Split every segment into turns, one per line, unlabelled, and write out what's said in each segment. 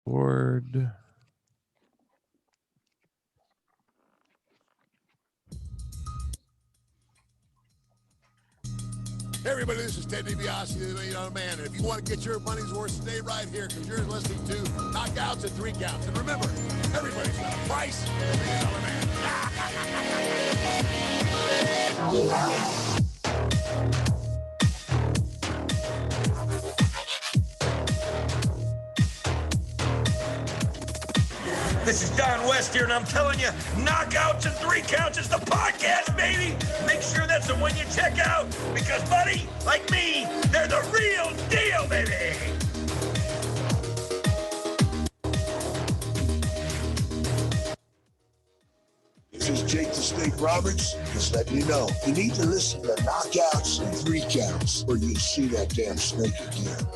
Board.
Hey everybody, this is Ted DiBiase, the $1 Million Man, and if you want to get your money's worth, stay right here, because you're listening to Knockouts and Three Counts. And remember, everybody's got a price for the $1 Million Man.
This is Don West here, and I'm telling you, Knockouts and Three Counts is the podcast, baby. Make sure that's the one you check out, because, buddy, like me, they're the real deal, baby.
This is Jake the Snake Roberts. Just letting you know, you need to listen to Knockouts and Three Counts, or you'll see that damn snake again.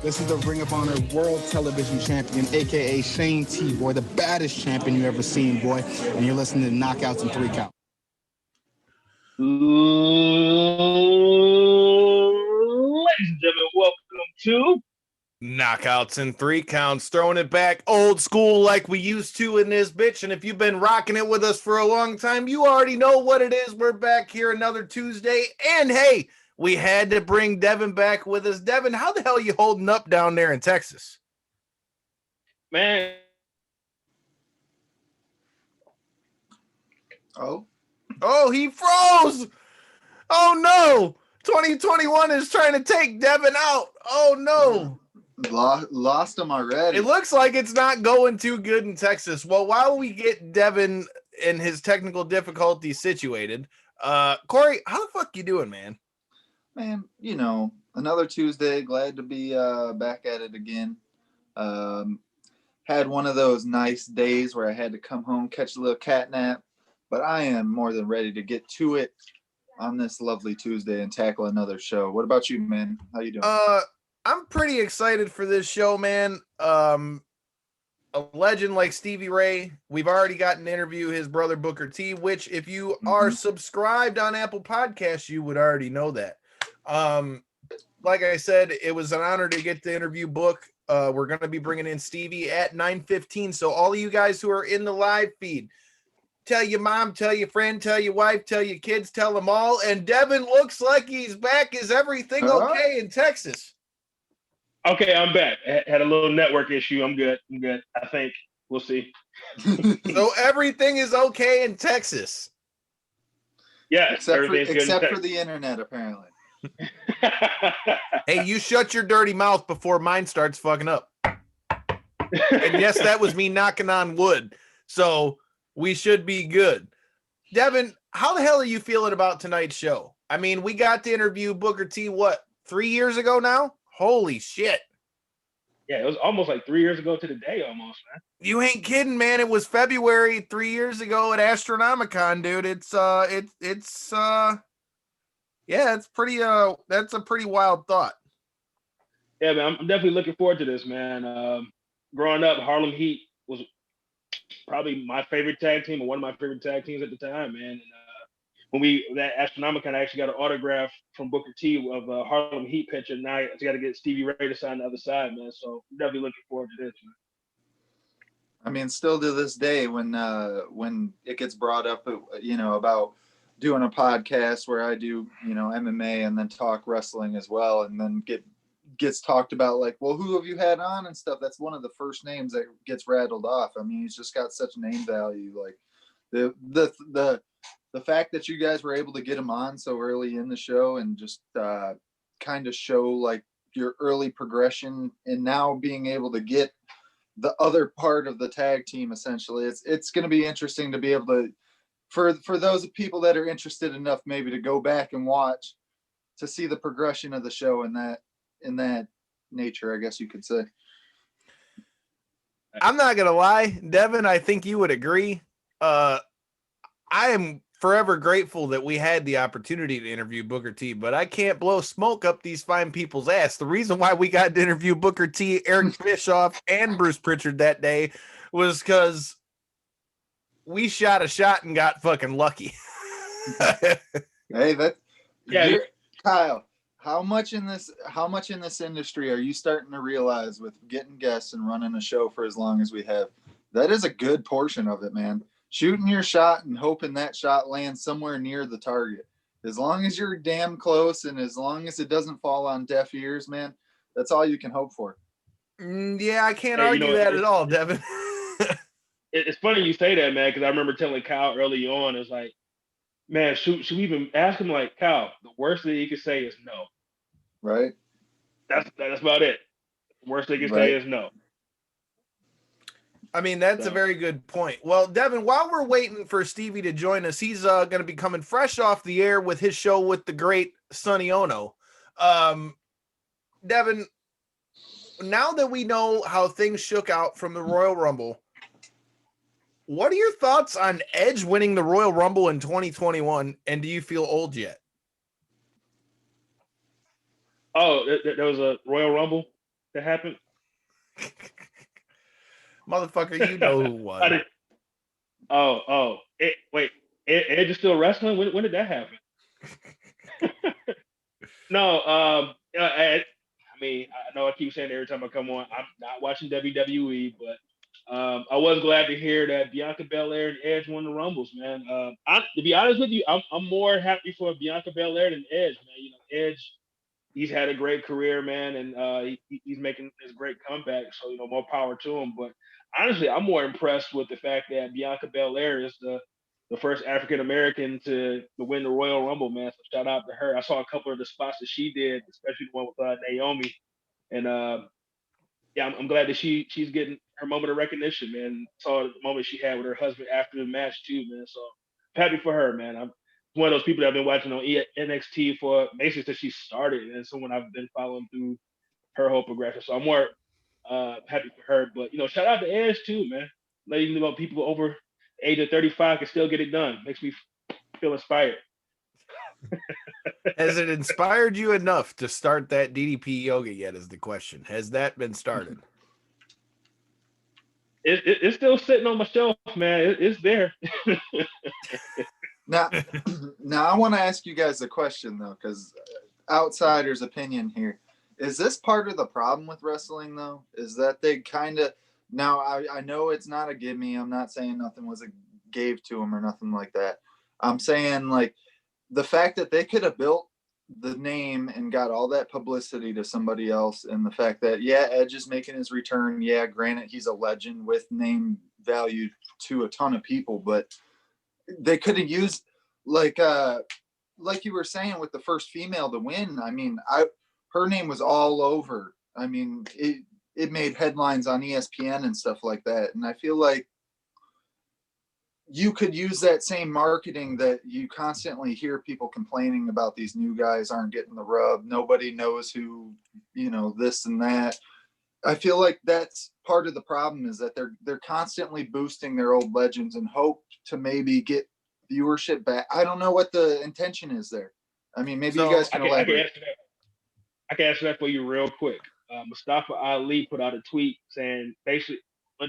This is the Ring of Honor World Television Champion, a.k.a. Shane T, boy, the baddest champion you ever seen, boy. And you're listening to Knockouts and Three Count.
Ladies and gentlemen, welcome to
Knockouts and Three Counts, throwing it back old school like we used to in this bitch. And if you've been rocking it with us for a long time, you already know what it is. We're back here another Tuesday. And hey, we had to bring Devin back with us. Devin, how the hell are you holding up down there in Texas?
man.
Oh,
he froze. Oh, no. 2021 is trying to take Devin out. Oh, no.
lost him already.
It looks like it's not going too good in Texas. Well, while we get Devin and his technical difficulties situated, Corey, how the fuck you doing, man?
Man, you know, another Tuesday. Glad to be back at it again. Had one of those nice days where I had to come home, catch a little cat nap, but I am more than ready to get to it on this lovely Tuesday and tackle another show. What about you, man? How you doing?
I'm pretty excited for this show, man. A legend like Stevie Ray. We've already gotten to interview his brother Booker T, which if you are subscribed on Apple Podcasts, you would already know that. Like I said, it was an honor to get to interview Book. We're going to be bringing in Stevie at 9:15. So all of you guys who are in the live feed, tell your mom, tell your friend, tell your wife, tell your kids, tell them all. And Devin looks like he's back. Is everything okay in Texas?
Okay, I'm back. I had a little network issue. I'm good. I think we'll see.
So everything is okay in Texas.
Yeah,
except for the internet, apparently.
Hey, you shut your dirty mouth before mine starts fucking up. And yes, that was me knocking on wood. So we should be good. Devin, how the hell are you feeling about tonight's show? I mean, we got to interview Booker T, 3 years ago now? Holy shit.
Yeah, it was almost like 3 years ago to the day almost, man.
You ain't kidding, man. It was February 3 years ago at Astronomicon, dude. It's pretty that's a pretty wild thought.
Yeah, man, I'm definitely looking forward to this, man. Growing up, Harlem Heat was probably my favorite tag team, or one of my favorite tag teams at the time, man. And when that Astronomicon, I actually got an autograph from Booker T of a Harlem Heat pitcher. Now I got to get Stevie Ray to sign the other side, man. So I'm definitely looking forward to this, man.
I mean, still to this day, when it gets brought up, you know, about doing a podcast where I do, you know, MMA and then talk wrestling as well, and then gets talked about like, well, who have you had on and stuff? That's one of the first names that gets rattled off. I mean, he's just got such name value. Like the fact that you guys were able to get him on so early in the show and just kind of show like your early progression, and now being able to get the other part of the tag team, essentially, it's going to be interesting to be able to, for those people that are interested enough maybe to go back and watch, to see the progression of the show in that nature, I guess you could say.
I'm not gonna lie, Devin, I think you would agree. I am forever grateful that we had the opportunity to interview Booker T, but I can't blow smoke up these fine people's ass. The reason why we got to interview Booker T, Eric Bischoff, and Bruce Pritchard that day was because we shot a shot and got fucking lucky.
Hey, Kyle, How much in this industry are you starting to realize with getting guests and running a show for as long as we have? That is a good portion of it, man. Shooting your shot and hoping that shot lands somewhere near the target. As long as you're damn close and as long as it doesn't fall on deaf ears, man, that's all you can hope for.
Yeah, I can't
Hey,
argue that at all, Devin.
It's funny you say that, man, because I remember telling Kyle early on, it's like, man, should we even ask him, like, Kyle, the worst thing he could say is no.
Right?
That's about it. The worst they can say is no.
I mean, that's a very good point. Well, Devin, while we're waiting for Stevie to join us, he's going to be coming fresh off the air with his show with the great Sonny Ono. Devin, now that we know how things shook out from the Royal Rumble, what are your thoughts on Edge winning the Royal Rumble in 2021, and do you feel old yet?
Oh, there was a Royal Rumble that happened?
Motherfucker, you know who won.
Wait, Edge is still wrestling? When did that happen? No, I mean, I know I keep saying it every time I come on, I'm not watching WWE, but I was glad to hear that Bianca Belair and Edge won the Rumbles, man. To be honest with you, I'm more happy for Bianca Belair than Edge, man. You know, Edge, he's had a great career, man, and he's making his great comeback. So, you know, more power to him. But honestly, I'm more impressed with the fact that Bianca Belair is the first African American to win the Royal Rumble, man. So shout out to her. I saw a couple of the spots that she did, especially the one with Naomi, and yeah, I'm glad that she's getting her moment of recognition, man. Saw the moment she had with her husband after the match too, man. So I'm happy for her, man. I'm one of those people that I've been watching on NXT for basically since she started, and someone I've been following through her whole progression. So I'm more happy for her. But you know, shout out to Edge too, man. Letting you know people over the age of 35 can still get it done. Makes me feel inspired.
Has it inspired you enough to start that DDP yoga yet is the question. Has that been started?
It's still sitting on my shelf, man. It's there.
Now I want to ask you guys a question though, because outsider's opinion here. Is this part of the problem with wrestling though? Is that they kind of now I know it's not a gimme. I'm not saying nothing was a gave to them or nothing like that. I'm saying like the fact that they could have built the name and got all that publicity to somebody else, and the fact that Edge is making his return. Yeah, granted he's a legend with name value to a ton of people, but they could have used like you were saying with the first female to win. I mean, her name was all over. I mean, it made headlines on ESPN and stuff like that. And I feel like you could use that same marketing that you constantly hear people complaining about. These new guys aren't getting the rub. Nobody knows who, you know, this and that. I feel like that's part of the problem, is that they're constantly boosting their old legends and hope to maybe get viewership back. I don't know what the intention is there. I mean, maybe you guys can elaborate.
I can answer that for you real quick. Mustafa Ali put out a tweet saying, basically,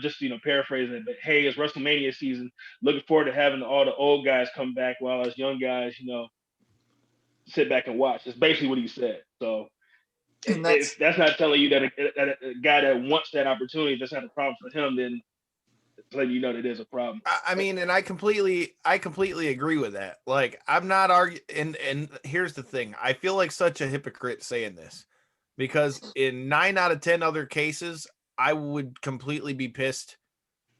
just paraphrasing it, but hey, it's WrestleMania season. Looking forward to having all the old guys come back while us young guys, sit back and watch. That's basically what he said. So that's not telling you that a guy that wants that opportunity, if that's not a problem for him, then it's letting you know that there's a problem.
I mean, and I completely agree with that. Like, I'm not arguing. And here's the thing. I feel like such a hypocrite saying this, because in 9 out of 10 other cases, I would completely be pissed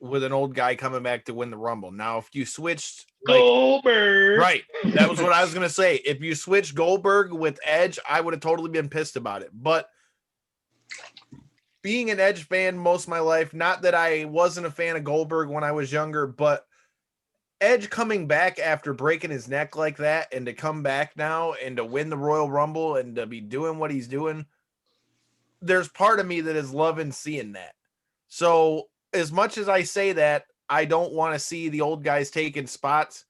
with an old guy coming back to win the Rumble. Now, if you switched
Goldberg,
right, that was what I was going to say. If you switched Goldberg with Edge, I would have totally been pissed about it. But being an Edge fan most of my life, not that I wasn't a fan of Goldberg when I was younger, but Edge coming back after breaking his neck like that, and to come back now and to win the Royal Rumble and to be doing what he's doing, there's part of me that is loving seeing that. So as much as I say that, I don't want to see the old guys taking spots.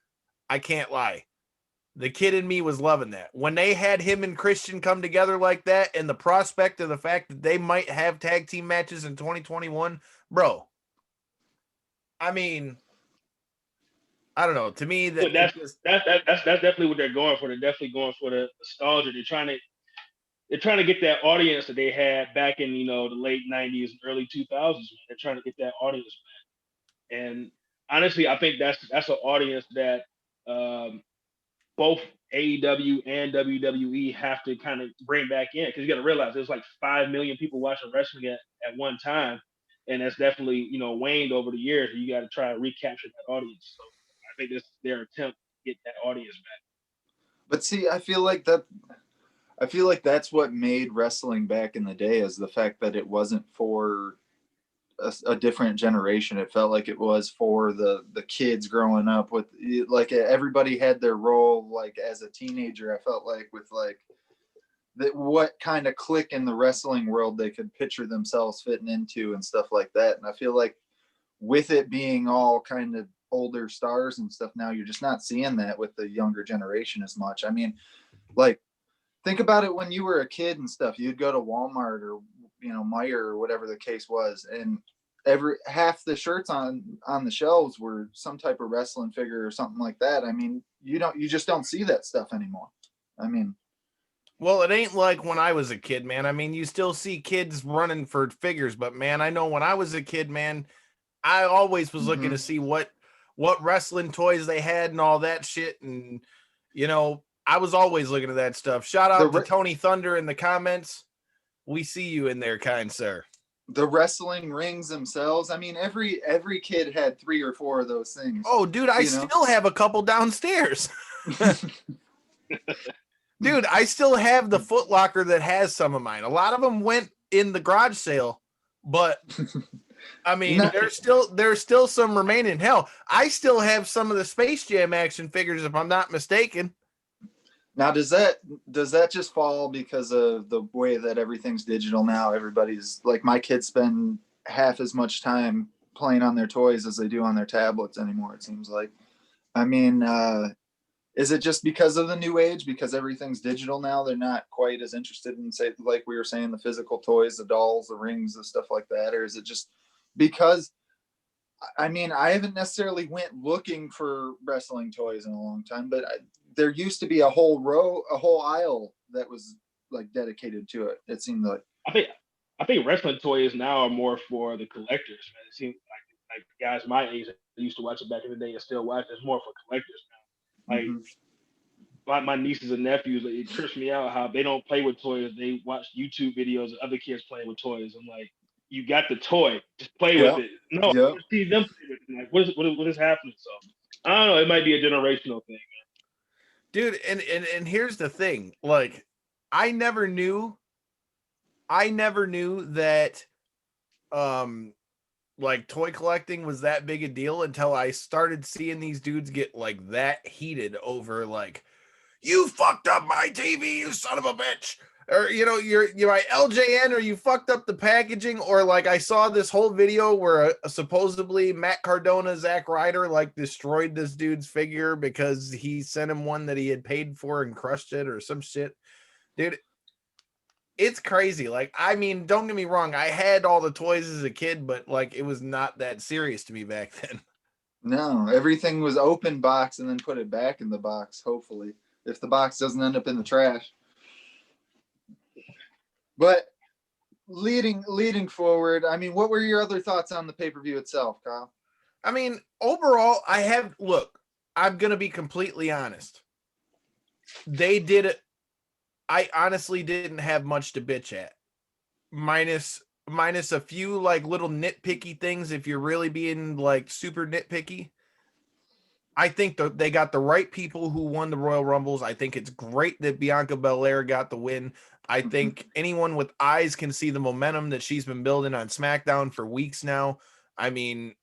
I can't lie. The kid in me was loving that. When they had him and Christian come together like that, and the prospect of the fact that they might have tag team matches in 2021, bro. I mean, I don't know. To me,
that's definitely what they're going for. They're definitely going for the nostalgia. They're trying to they're trying to get that audience that they had back in the late '90s and early 2000s. They're trying to get that audience back, and honestly, I think that's an audience that both AEW and WWE have to kind of bring back in, because you got to realize there's like 5 million people watching wrestling at one time, and that's definitely waned over the years. And you got to try to recapture that audience. So I think this is their attempt to get that audience back.
But see, I feel like that's what made wrestling back in the day, is the fact that it wasn't for a different generation. It felt like it was for the kids growing up with, like, everybody had their role. Like as a teenager, I felt like with like that, what kind of clique in the wrestling world they could picture themselves fitting into and stuff like that. And I feel like with it being all kind of older stars and stuff now, you're just not seeing that with the younger generation as much. I mean, like, think about it when you were a kid and stuff. You'd go to Walmart or Meijer or whatever the case was, and half the shirts on the shelves were some type of wrestling figure or something like that. I mean, you just don't see that stuff anymore. I mean,
well, it ain't like when I was a kid, man. I mean, you still see kids running for figures, but man, I know when I was a kid, man, I always was looking to see what wrestling toys they had and all that shit, and I was always looking at that stuff. Shout out to Tony Thunder in the comments. We see you in there, kind sir.
The wrestling rings themselves. I mean, every kid had 3 or 4 of those things.
Oh, dude, I still have a couple downstairs. Dude, I still have the Foot Locker that has some of mine. A lot of them went in the garage sale, but I mean, there's still some remaining. Hell, I still have some of the Space Jam action figures, if I'm not mistaken.
Now, does that just fall because of the way that everything's digital now? Everybody's like, my kids spend half as much time playing on their toys as they do on their tablets anymore, it seems like. I mean, is it just because of the new age? Because everything's digital now, they're not quite as interested in, say, like we were saying, the physical toys, the dolls, the rings, the stuff like that? Or is it just because, I mean, I haven't necessarily went looking for wrestling toys in a long time, but there used to be a whole aisle that was like dedicated to it. It seemed like.
I think wrestling toys now are more for the collectors, man. It seems like guys my age that used to watch it back in the day and still watch it. It's more for collectors now. Like my nieces and nephews, it trips me out how they don't play with toys. They watch YouTube videos of other kids playing with toys. I'm like, you got the toy, just play with it. No, I want to see them play with it. Like, what is happening? So I don't know. It might be a generational thing, man.
Dude, and here's the thing. Like, I never knew that like toy collecting was that big a deal until I started seeing these dudes get like that heated over like, you fucked up my TV, you son of a bitch. Or you're my LJN, or you fucked up the packaging. Or like I saw this whole video where supposedly Matt Cardona, Zack Ryder, like destroyed this dude's figure because he sent him one that he had paid for and crushed it or some shit. Dude, it's crazy. Like, I mean, don't get me wrong, I had all the toys as a kid, but like it was not that serious to me back then.
No, everything was open box and then put it back in the box, hopefully, if the box doesn't end up in the trash. But leading forward, I mean, what were your other thoughts on the pay-per-view itself, Kyle?
I mean, overall, I'm going to be completely honest. They did it. I honestly didn't have much to bitch at. Minus a few like little nitpicky things. If you're really being like super nitpicky, I think they got the right people who won the Royal Rumbles. I think it's great that Bianca Belair got the win. I think anyone with eyes can see the momentum that she's been building on SmackDown for weeks now. I mean,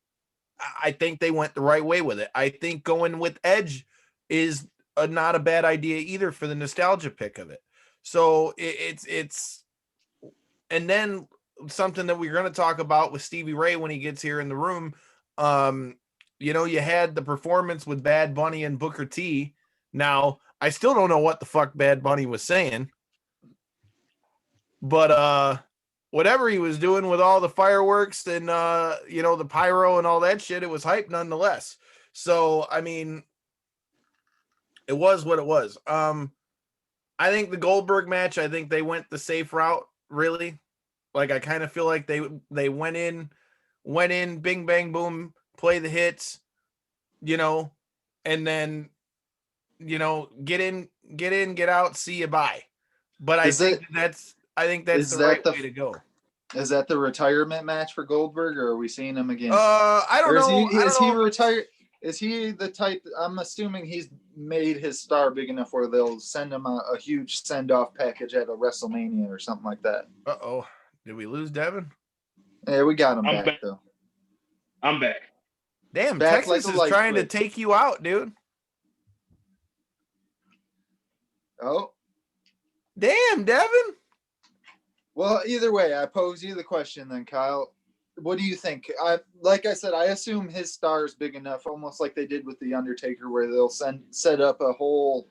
I think they went the right way with it. I think going with Edge is not a bad idea either for the nostalgia pick of it. So it's and then something that we're going to talk about with Stevie Ray when he gets here in the room. You had the performance with Bad Bunny and Booker T. Now, I still don't know what the fuck Bad Bunny was saying. But whatever he was doing with all the fireworks and the pyro and all that shit, it was hype nonetheless. So I mean, it was what it was. I think the Goldberg match, I think they went the safe route, really. Like, I kind of feel like they went in, bing, bang, boom, play the hits, and then, get in, get out, see you, bye. But I think that's the right way to go.
Is that the retirement match for Goldberg, or are we seeing him again?
I don't know.
Is he retired? Is he the type? I'm assuming he's made his star big enough where they'll send him a huge send-off package at a WrestleMania or something like that.
Uh-oh. Did we lose Devin?
Yeah, we got him back though.
I'm back.
Damn, back Texas like is trying to take you out, dude.
Oh.
Damn, Devin.
Well, either way, I pose you the question then, Kyle. What do you think? Like I said, I assume his star is big enough, almost like they did with the Undertaker, where they'll set up a whole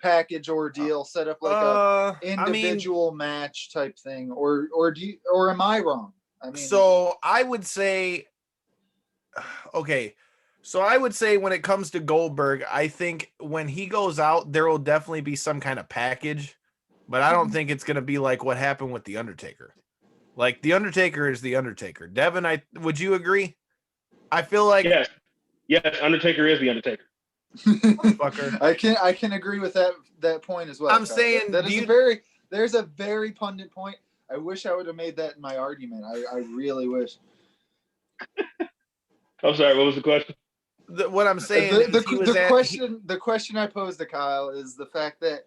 package ordeal, set up like a individual match type thing, or am I wrong? I mean,
so I would say, okay. So I would say when it comes to Goldberg, I think when he goes out, there will definitely be some kind of package, but I don't think it's going to be like what happened with the Undertaker. Like, the Undertaker is the Undertaker. Devin, would you agree? I feel like
yes, Undertaker is the Undertaker.
Fucker.
I can agree with that point as well.
I'm saying
there's a very pundit point. I wish I would have made that in my argument. I really wish.
I'm sorry. What was the question?
What I'm saying
the question I posed to Kyle is the fact that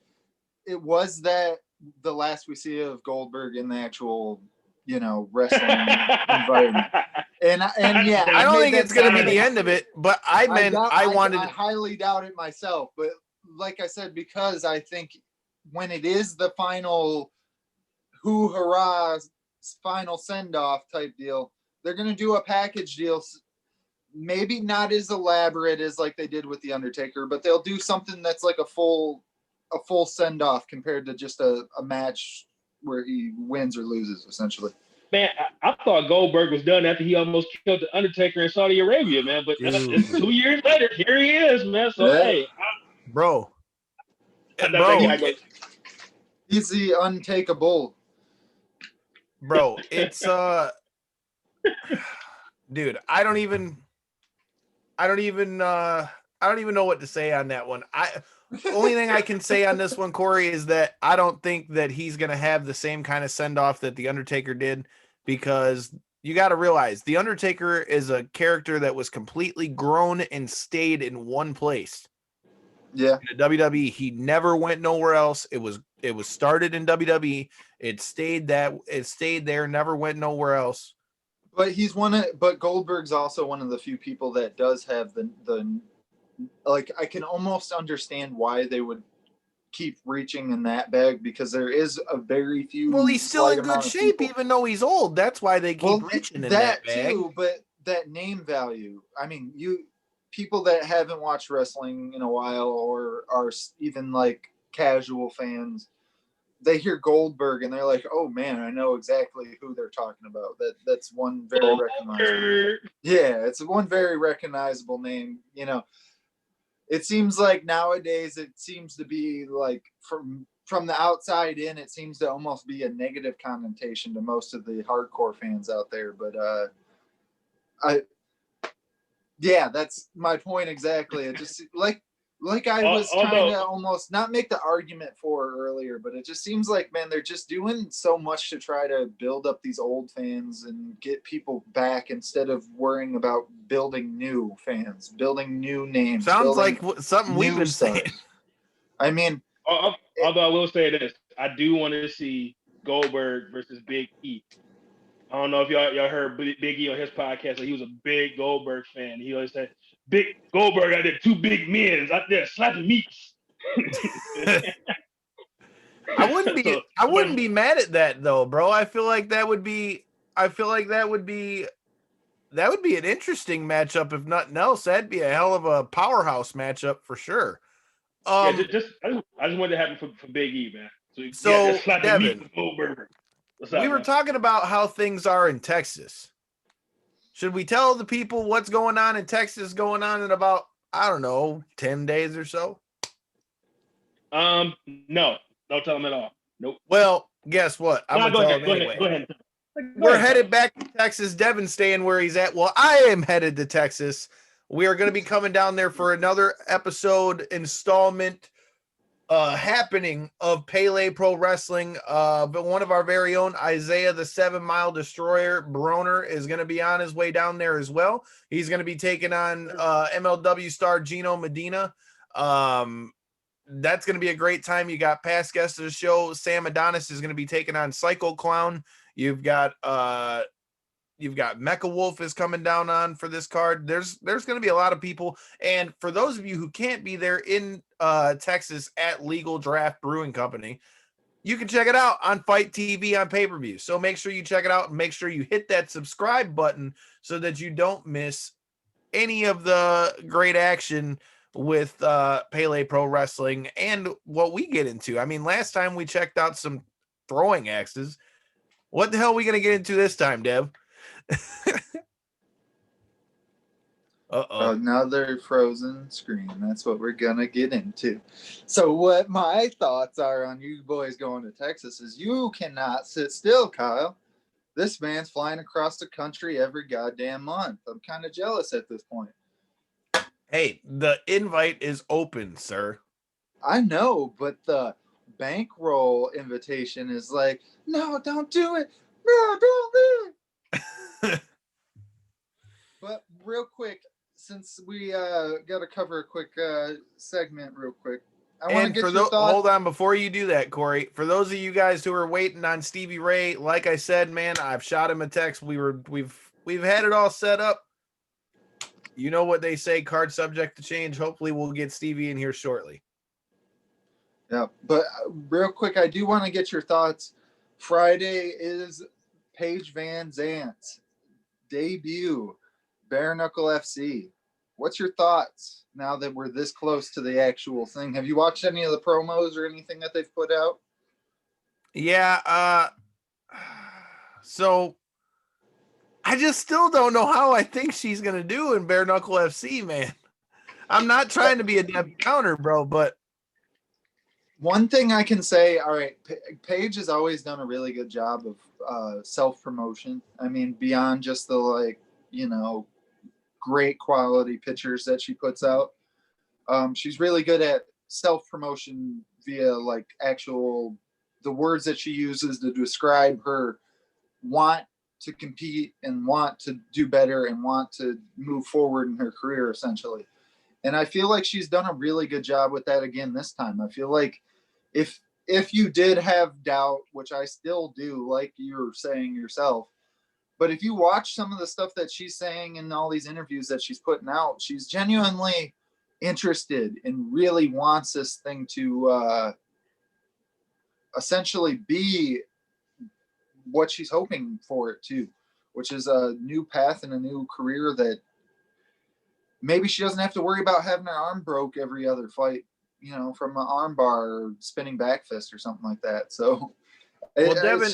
it was that the last we see of Goldberg in the actual wrestling environment. And yeah,
I don't think it's going to be the end of it, but I
highly doubt it myself. But like I said, because I think when it is the final hurrah, final send-off type deal, they're going to do a package deal. Maybe not as elaborate as like they did with the Undertaker, but they'll do something that's like a full send-off compared to just a match where he wins or loses, essentially.
Man, I thought Goldberg was done after he almost killed the Undertaker in Saudi Arabia, man. But 2 years later, here he is, man. So hey,
bro,
he's the untakeable.
Bro, it's dude, I don't even know what to say on that one. Only thing I can say on this one, Corey, is that I don't think that he's going to have the same kind of send-off that The Undertaker did, because you got to realize The Undertaker is a character that was completely grown and stayed in one place.
Yeah.
In the WWE, he never went nowhere else. It was started in WWE. It stayed there, never went nowhere else.
But but Goldberg's also one of the few people that does have the like, I can almost understand why they would keep reaching in that bag, because there is a very few.
Well, he's still in good shape, even though he's old. That's why they keep reaching in that bag. Too,
but that name value. I mean, people that haven't watched wrestling in a while or are even like casual fans, they hear Goldberg and they're like, "Oh man, I know exactly who they're talking about." That's one very recognizable. Yeah, it's one very recognizable name. It seems like nowadays it seems to be like from the outside in, it seems to almost be a negative connotation to most of the hardcore fans out there. But that's my point exactly. It just like I was trying to almost not make the argument for earlier, but it just seems like, man, they're just doing so much to try to build up these old fans and get people back instead of worrying about building new fans, building new names.
Sounds like something we've been saying.
I mean,
although I will say this, I do want to see Goldberg versus Big E. I don't know if y'all heard Big E on his podcast. He was a big Goldberg fan. He always said, "Big Goldberg out there, two big men out there slapping meats."
I wouldn't be mad at that though, bro. I feel like that would be an interesting matchup, if nothing else. That'd be a hell of a powerhouse matchup for sure.
I just wanted to happen for Big E, man.
So
Devin,
we were talking about how things are in Texas. Should we tell the people what's going on in Texas going on in about, I don't know, 10 days or so?
No. Don't tell him at all. Nope.
Well, guess what? I'm
Nah,
gonna tell him anyway.
Go ahead.
We're headed back to Texas. Devin's staying where he's at. Well, I am headed to Texas. We are going to be coming down there for another episode installment happening of Pele Pro Wrestling. But one of our very own, Isaiah the 7 Mile Destroyer Broner, is going to be on his way down there as well. He's going to be taking on MLW star Gino Medina. That's going to be a great time. You got past guests of the show. Sam Adonis is going to be taking on Psycho Clown. You've got Mecha Wolf is coming down on for this card. There's going to be a lot of people. And for those of you who can't be there in Texas at Legal Draft Brewing Company, you can check it out on Fight TV on pay-per-view. So make sure you check it out and make sure you hit that subscribe button so that you don't miss any of the great action with Pele Pro Wrestling and what we get into. I mean, last time we checked out some throwing axes. What the hell are we going to get into this time, Dev?
Another frozen screen. That's what we're going to get into. So what my thoughts are on you boys going to Texas is you cannot sit still, Kyle. This man's flying across the country every goddamn month. I'm kind of jealous at this point.
Hey, the invite is open, sir.
I know, but the bankroll invitation is like, no, don't do it. No, don't do it. But real quick, since we got to cover a quick segment real quick. I want to get your thoughts.
Hold on, before you do that, Corey, for those of you guys who are waiting on Stevie Ray, like I said, man, I've shot him a text. We've had it all set up. You know what they say, card subject to change. Hopefully we'll get Stevie in here shortly.
Yeah, but real quick, I do want to get your thoughts. Friday is Paige Van Zant's debut, Bare Knuckle FC. What's your thoughts now that we're this close to the actual thing? Have you watched any of the promos or anything that they've put out?
Yeah, so I just still don't know how I think she's going to do in Bare Knuckle FC, man. I'm not trying to be a Deb Counter, bro, but
one thing I can say, all right, Paige has always done a really good job of self-promotion. I mean, beyond just the, great quality pictures that she puts out. She's really good at self-promotion via, the words that she uses to describe her want to compete and want to do better and want to move forward in her career, essentially. And I feel like she's done a really good job with that again this time. I feel like if you did have doubt, which I still do, like you're saying yourself, but if you watch some of the stuff that she's saying in all these interviews that she's putting out, she's genuinely interested and really wants this thing to essentially be what she's hoping for it to, which is a new path and a new career that maybe she doesn't have to worry about having her arm broke every other fight, from an arm bar or spinning back fist or something like that. So,
Devin,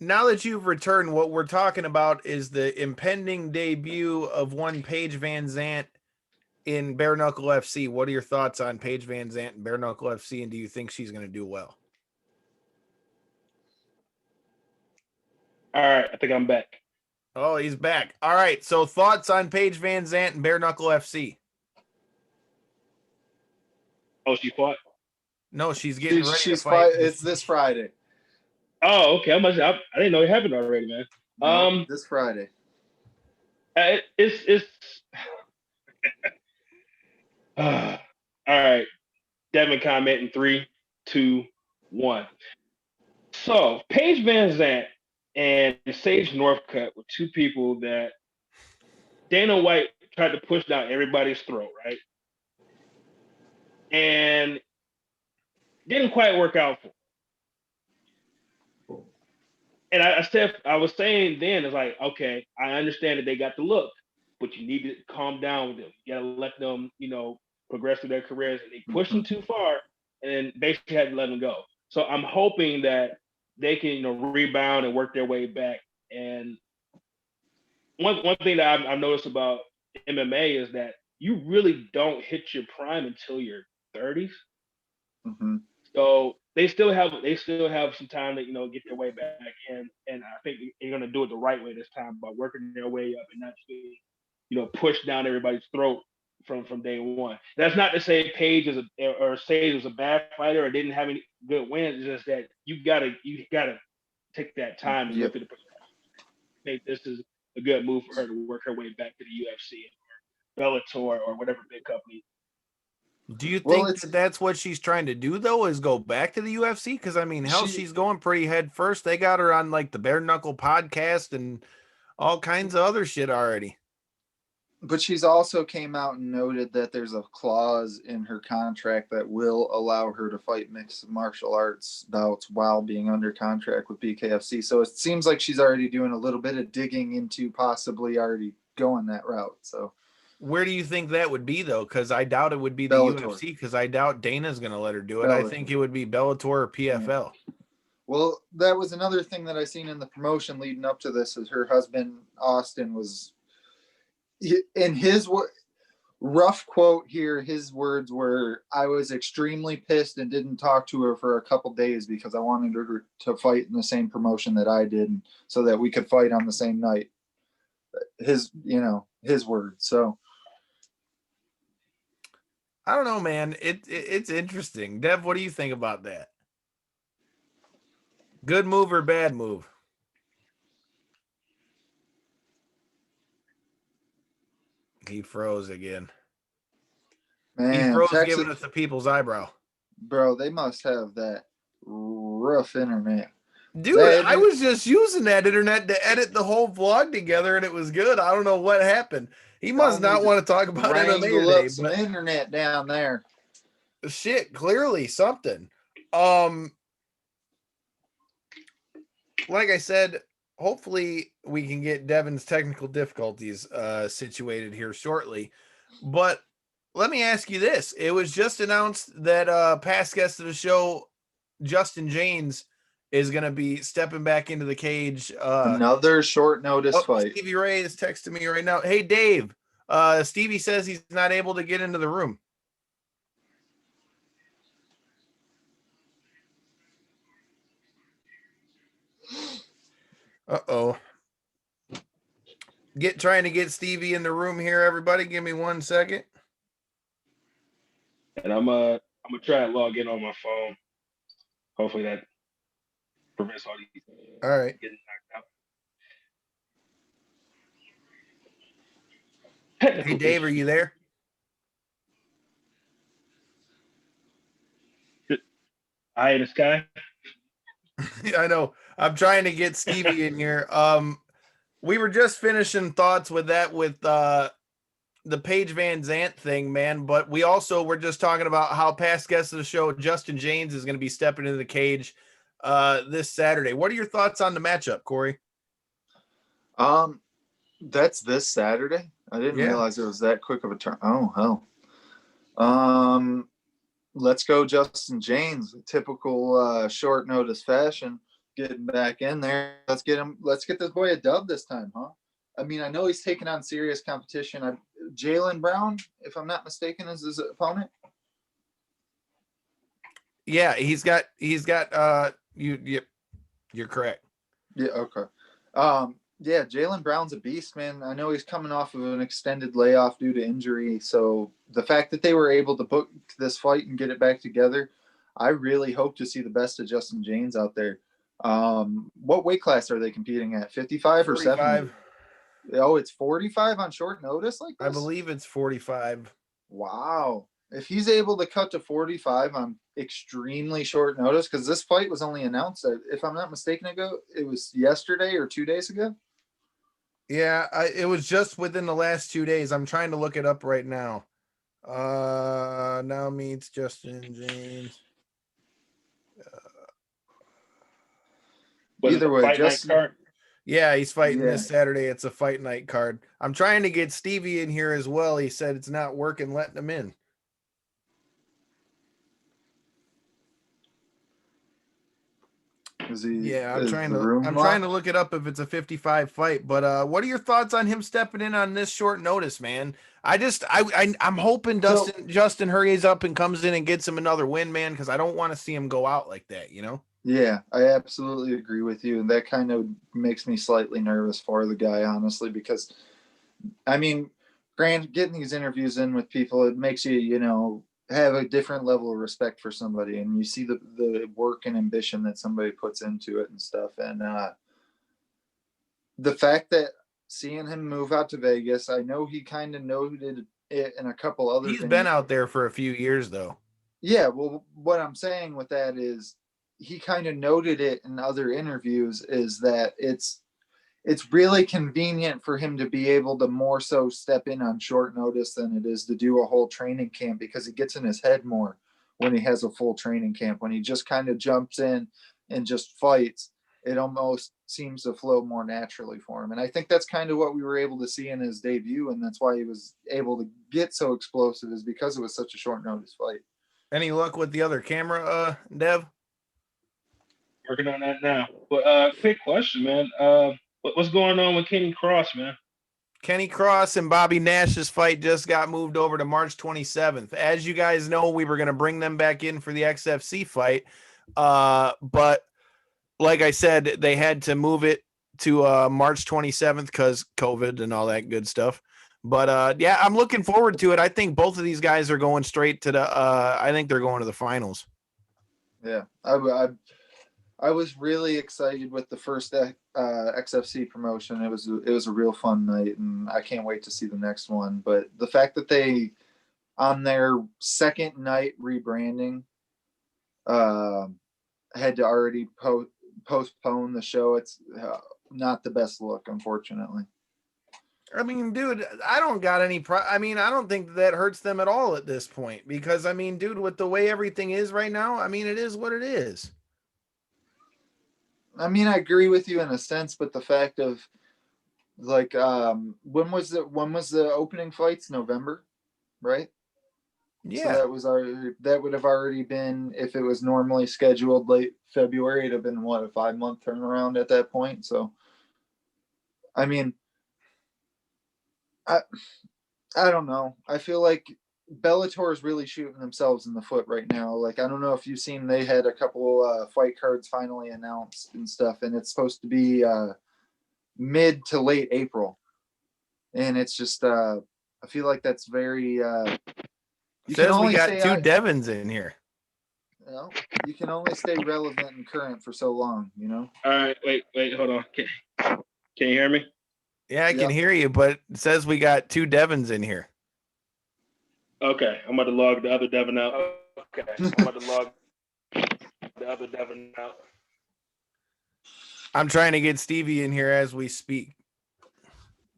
now that you've returned, what we're talking about is the impending debut of one Paige Van Zant in Bare Knuckle FC. What are your thoughts on Paige Van Zant and Bare Knuckle FC, and do you think she's going to do well?
All right, I think I'm back.
Oh, he's back. All right, so thoughts on Paige Van Zant and Bare Knuckle FC?
Oh, she fought?
No, she's getting ready to
fight. It's this Friday.
Oh, okay. I didn't know it happened already, man.
No, this Friday.
It's all right. Devin comment in 3, 2, 1. So Paige Van Zant and Sage Northcutt were two people that Dana White tried to push down everybody's throat, right? And didn't quite work out for them. And I was saying then, it's like, okay, I understand that they got the look, but you need to calm down with them. You gotta let them, progress through their careers. And they pushed them too far, and then basically had to let them go. So I'm hoping that they can, rebound and work their way back. And one thing that I've noticed about MMA is that you really don't hit your prime until your 30s.
Mm-hmm.
So they still have some time to get their way back in, and I think they're going to do it the right way this time by working their way up and not just being pushed down everybody's throat from day one. That's not to say Paige or Sage was a bad fighter or didn't have any good wins. It's just that you gotta take that time and go
Yep.
through the process. I think this is a good move for her to work her way back to the UFC or Bellator or whatever big company.
Do you think that that's what she's trying to do, though, is go back to the UFC? Because, I mean, hell, she's going pretty head first. They got her on, like, the Bare Knuckle podcast and all kinds of other shit already.
But she's also came out and noted that there's a clause in her contract that will allow her to fight mixed martial arts bouts while being under contract with BKFC. So it seems like she's already doing a little bit of digging into possibly already going that route. So
where do you think that would be, though? Because I doubt it would be the
Bellator.
UFC, because I doubt Dana's going to let her do it. Bellator. I think it would be Bellator or PFL. Yeah.
Well, that was another thing that I seen in the promotion leading up to this is her husband, Austin, was in his rough quote here, his words were, "I was extremely pissed and didn't talk to her for a couple days because I wanted her to fight in the same promotion that I did so that we could fight on the same night." His words. So
I don't know, man. It's interesting. Dev, what do you think about that? Good move or bad move? He froze again. Man, he froze, Texas, giving us the people's eyebrow.
Bro, they must have that rough internet.
Dude, I was just using that internet to edit the whole vlog together, and it was good. I don't know what happened. He must not want to talk about MMA today.
Some internet down there.
Shit, clearly something. Like I said, hopefully we can get Devin's technical difficulties situated here shortly. But let me ask you this. It was just announced that past guest of the show, Justin James, is going to be stepping back into the cage.
Another short notice fight.
Stevie Ray is texting me right now. Hey, Dave, Stevie says he's not able to get into the room. Uh-oh. Trying to get Stevie in the room here, everybody. Give me 1 second.
And I'm gonna try and log in on my phone. Hopefully that prevents all these
all right
getting knocked out.
Hey, Dave, are you there?
Eye in the sky.
I know. I'm trying to get Stevie in here. We were just finishing thoughts with the Paige Van Zant thing, man. But we also were just talking about how past guest of the show, Justin James, is going to be stepping into the cage this Saturday. What are your thoughts on the matchup, Corey?
That's this Saturday. I didn't realize it was that quick of a turn. Oh hell. Let's go, Justin James. Typical short notice fashion, getting back in there. Let's get this boy a dub this time, huh? I mean, I know he's taking on serious competition. Jalen Brown, if I'm not mistaken, is his opponent.
Yeah, he's got you're correct.
Yeah, okay. Yeah, Jalen Brown's a beast, man. I know he's coming off of an extended layoff due to injury. So the fact that they were able to book this fight and get it back together, I really hope to see the best of Justin James out there. What weight class are they competing at? 55 or 70? Oh, it's 45 on short notice like this?
I believe it's 45.
Wow. If he's able to cut to 45 on extremely short notice, because this fight was only announced, if I'm not mistaken, it was yesterday or 2 days ago.
Yeah, it was just within the last 2 days. I'm trying to look it up right now. Now meets Justin James.
Either way, Justin.
Yeah, he's fighting this Saturday. It's a fight night card. I'm trying to get Stevie in here as well. He said it's not working letting him in. Yeah,
is the room
I'm
locked?
trying to look it up if it's a 55 fight, but what are your thoughts on him stepping in on this short notice, man? I'm hoping
So
Justin hurries up and comes in and gets him another win, man, because I don't want to see him go out like that, you know?
yeah, I absolutely agree with you. And that kind of makes me slightly nervous for the guy, honestly, because I mean, getting these interviews in with people, it makes you, have a different level of respect for somebody, and you see the work and ambition that somebody puts into it and stuff. And the fact that seeing him move out to Vegas, I know he kind of noted it in a couple other
He's been
venues.
out there for a few years, though.
Yeah, well, what I'm saying with that is he kind of noted it in other interviews is that it's really convenient for him to be able to more so step in on short notice than it is to do a whole training camp, because he gets in his head more when he has a full training camp. When he just kind of jumps in and just fights, it almost seems to flow more naturally for him. And I think that's kind of what we were able to see in his debut, and that's why he was able to get so explosive, is because it was such a short notice fight.
Any luck with the other camera, Dev?
Working on that now. But quick question, man. What's going on with Kenny Cross, man?
Kenny Cross and Bobby Nash's fight just got moved over to March 27th. As you guys know, we were going to bring them back in for the XFC fight. But like I said, they had to move it to March 27th because COVID and all that good stuff. But yeah, I'm looking forward to it. I think both of these guys are going straight to I think they're going to the finals.
Yeah, I was really excited with the first XFC promotion. It was a real fun night, and I can't wait to see the next one. But the fact that they, on their second night rebranding, had to already postpone the show, it's not the best look, unfortunately.
I mean, dude, I don't got any I don't think that hurts them at all at this point because, I mean, dude, with the way everything is right now, I mean, it is what it is.
I mean, I agree with you in a sense, but the fact of like, when was the opening fights? November, right?
Yeah.
So that would have already been, if it was normally scheduled late February, it'd have been what, a 5-month turnaround at that point. So, I mean, I don't know. I feel like Bellator is really shooting themselves in the foot right now. Like, I don't know if you've seen, they had a couple fight cards finally announced and stuff, and it's supposed to be mid to late April. And it's just, I feel like that's very.
You says we got two Devons in here.
You can only stay relevant and current for so long,
All right, wait, hold on. Can you hear me?
Yeah, I can hear you, but it says we got two Devons in here.
Okay, I'm about to log the other Devon out. Okay, I'm about to log the other Devon out.
I'm trying to get Stevie in here as we speak.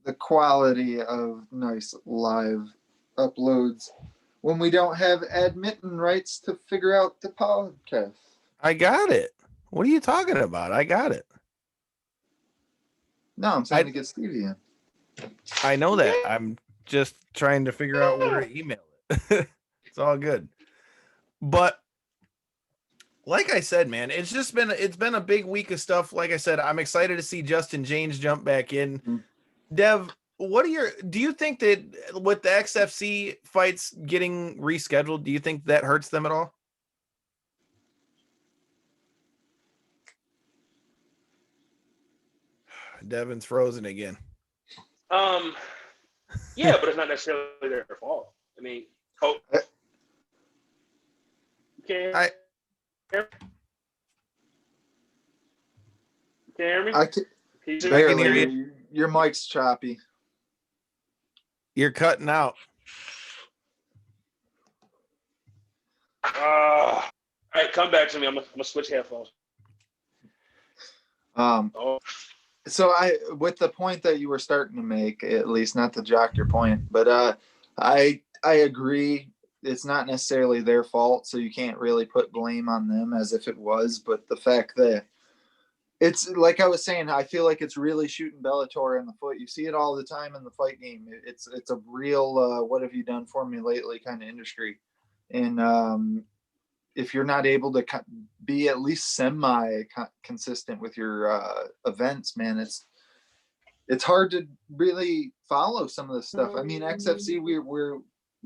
The quality of nice live uploads when we don't have admitting rights to figure out the podcast.
I got it. What are you talking about? I got it.
No, I'm saying to get Stevie in.
I know that. I'm just trying to figure out where to email it. It's all good. But like I said, man, it's been a big week of stuff. Like I said, I'm excited to see Justin James jump back in. Mm-hmm. Dev, do you think that with the XFC fights getting rescheduled, do you think that hurts them at all? Devin's frozen again.
Yeah, but it's not necessarily their fault. I mean, can you hear me?
I can hear you. Your mic's choppy.
You're cutting out.
All right, come back to me. I'm gonna switch headphones.
So with the point that you were starting to make, at least not to jock your point, but I agree. It's not necessarily their fault, so you can't really put blame on them as if it was. But the fact that it's like I was saying, I feel like it's really shooting Bellator in the foot. You see it all the time in the fight game. It's a real what have you done for me lately kind of industry, and if you're not able to be at least semi consistent with your events, man, it's hard to really follow some of the stuff. I mean, XFC,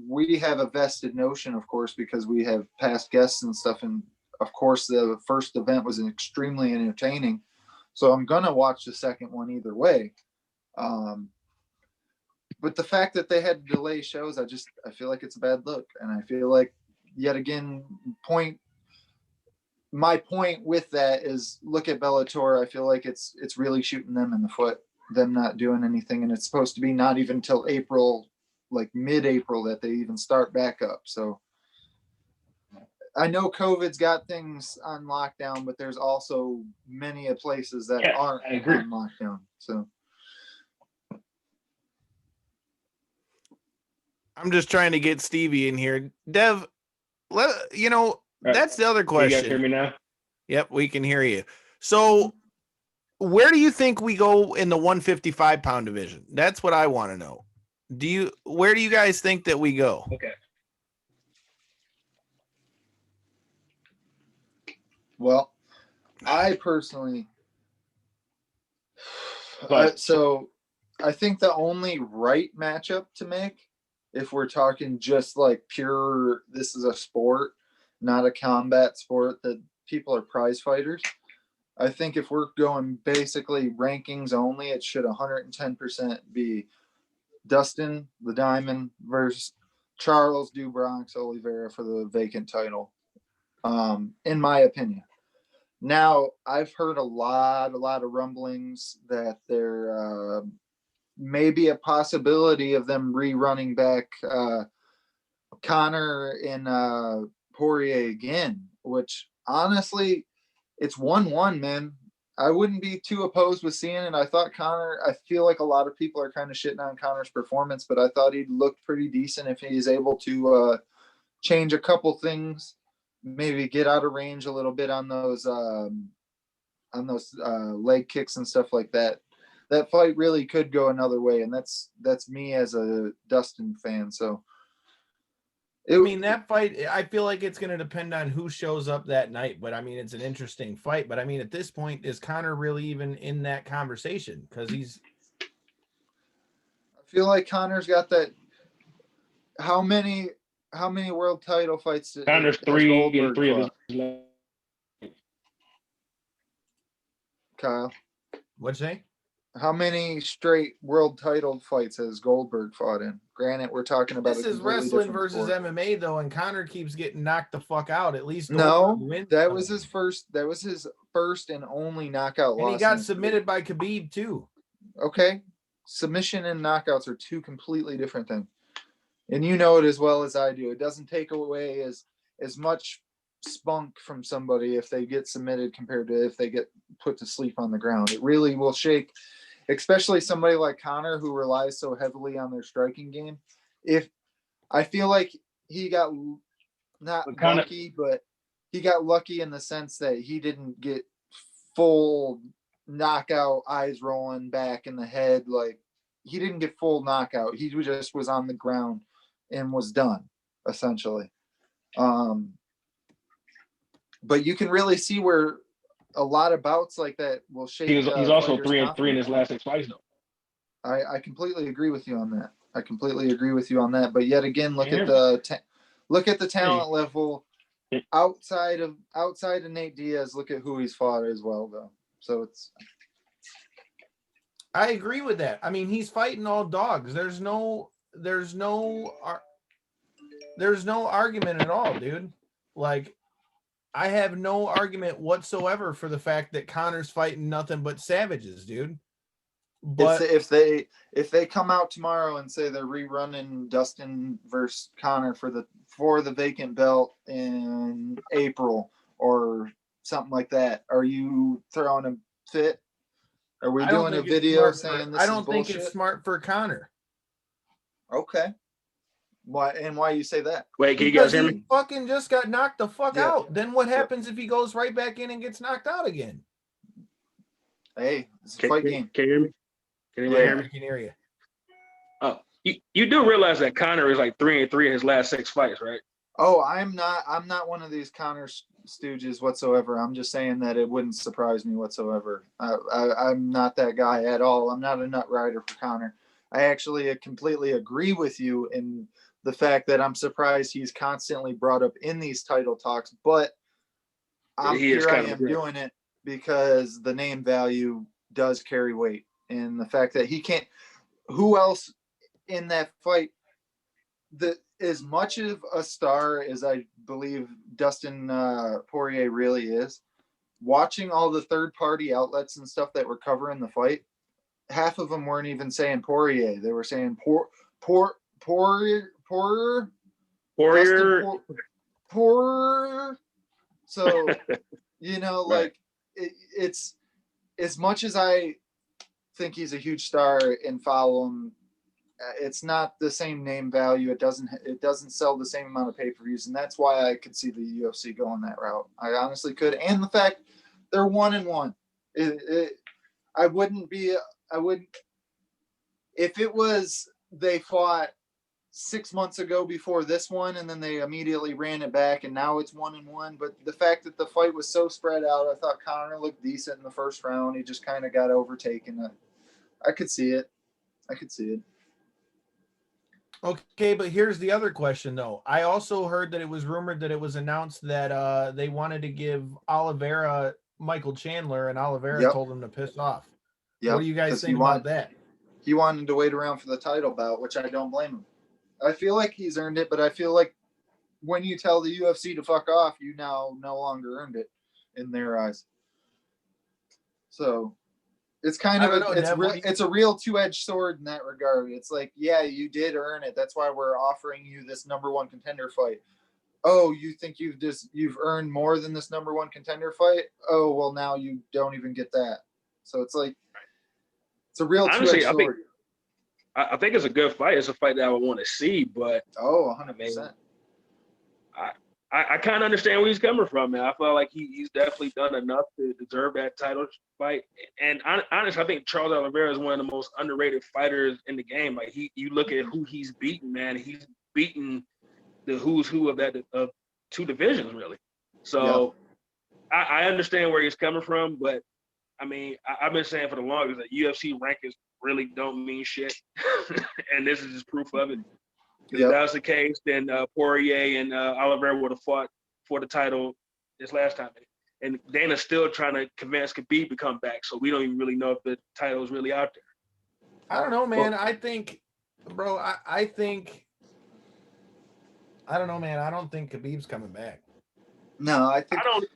we have a vested notion, of course, because we have past guests and stuff. And of course, the first event was extremely entertaining. So I'm going to watch the second one either way. But the fact that they had to delay shows, I feel like it's a bad look. And I feel like, yet again, my point with that is, look at Bellator. I feel like it's really shooting them in the foot, them not doing anything. And it's supposed to be not even till April, like mid-April, that they even start back up. So I know COVID's got things on lockdown, but there's also many places that aren't on lockdown. So
I'm just trying to get Stevie in here. Dev, that's the other question.
You guys hear me now?
Yep, we can hear you. So where do you think we go in the 155 pound division? That's what I want to know. Where do you guys think that we go?
Okay.
Well, I personally, so I think the only right matchup to make, if we're talking just like pure, this is a sport, not a combat sport, that people are prize fighters. I think if we're going basically rankings only, it should 110% be Dustin the Diamond versus Charles do Bronx Oliveira for the vacant title, in my opinion. Now, I've heard a lot of rumblings that there may be a possibility of them rerunning back Connor and Poirier again, which honestly, it's 1-1, man. I wouldn't be too opposed with seeing it. I thought I feel like a lot of people are kind of shitting on Connor's performance, but I thought he'd look pretty decent if he's able to change a couple things, maybe get out of range a little bit on those leg kicks and stuff like that. That fight really could go another way, and that's me as a Dustin fan. So
that fight, I feel like it's going to depend on who shows up that night, but I mean, it's an interesting fight. But I mean, at this point, is Connor really even in that conversation? Because I
feel like Connor's got that. How many world title fights?
Connor's 3 and 3 of his.
Kyle,
what'd you say?
How many straight world title fights has Goldberg fought in? Granted, we're talking about
this is wrestling versus sport. MMA, though, and Connor keeps getting knocked the fuck out. At least
that was his first. That was his first and only knockout loss.
And he got submitted by Khabib too.
Okay, submission and knockouts are two completely different things, and you know it as well as I do. It doesn't take away as much spunk from somebody if they get submitted compared to if they get put to sleep on the ground. It really will shake, especially somebody like Connor who relies so heavily on their striking game. If I feel like he got lucky, but he got lucky in the sense that he didn't get full knockout, eyes rolling back in the head. Like, he didn't get full knockout. He just was on the ground and was done, essentially. But you can really see where a lot of bouts like that will shape.
He's also 3 and 3 in his last 6 fights, though.
I completely agree with you on that. But yet again, look at the talent level outside of Nate Diaz. Look at who he's fought as well, though. So
I agree with that. I mean, he's fighting all dogs. There's no argument at all, dude. Like, I have no argument whatsoever for the fact that Connor's fighting nothing but savages, dude. But
if they come out tomorrow and say they're rerunning Dustin versus Connor for the vacant belt in April or something like that, are you throwing a fit? Are we doing a video saying this? I don't think
it's smart for Connor.
Okay. Why you say that?
Wait, can you guys hear me?
He fucking just got knocked the fuck out. Then what happens if he goes right back in and gets knocked out again?
Hey, it's a fight game.
Can you hear me? Can anybody hear me?
I can hear you.
Oh, you do realize that Connor is like 3 and 3 in his last 6 fights, right?
Oh, I'm not one of these Connor stooges whatsoever. I'm just saying that it wouldn't surprise me whatsoever. I'm not that guy at all. I'm not a nut rider for Connor. I actually completely agree with you in the fact that I'm surprised he's constantly brought up in these title talks, but
He is
here I
kind of
am
aggressive.
doing it because the name value does carry weight, and the fact that he can't. Who else in that fight? As much of a star as I believe Dustin Poirier really is, watching all the third-party outlets and stuff that were covering the fight, half of them weren't even saying Poirier. They were saying Poirier, Dustin
Warrior.
Poirier. So,
Right.
like it's as much as I think he's a huge star and follow him, it's not the same name value. It doesn't sell the same amount of pay-per-views, and that's why I could see the UFC going that route. I honestly could, and the fact they're 1-1. I wouldn't if it was they fought 6 months ago before this one, and then they immediately ran it back, and now it's 1-1. But the fact that the fight was so spread out, I thought Conor looked decent in the first round. He just kind of got overtaken. I could see it.
Okay, but here's the other question, though. I also heard that it was rumored that it was announced that they wanted to give Oliveira Michael Chandler, and Oliveira
Yep.
told him to piss off.
Yep.
What do you guys think about that?
He wanted to wait around for the title bout, which I don't blame him. I feel like he's earned it, but I feel like when you tell the UFC to fuck off, you now no longer earned it in their eyes. So it's kind of it's a real two-edged sword in that regard. It's like, yeah, you did earn it. That's why we're offering you this number one contender fight. Oh, you think you've earned more than this number one contender fight? Oh, well, now you don't even get that. So it's like it's a real two-edged sword.
I think it's a good fight. It's a fight that I would want to see, but
100%.
I kind of understand where he's coming from, man. I feel like he's definitely done enough to deserve that title fight. And honestly, I think Charles Oliveira is one of the most underrated fighters in the game. Like you look at who he's beaten, man. He's beaten the who's who of two divisions, really. So yeah. I understand where he's coming from, but I mean, I've been saying for the longest that UFC rankings really don't mean shit, and this is just proof of it. If that was the case, then Poirier and Oliveira would have fought for the title this last time. And Dana's still trying to convince Khabib to come back, so we don't even really know if the title is really out there.
I don't know, man. I think, bro, I don't know, man. I don't think Khabib's coming back.
No, I
don't.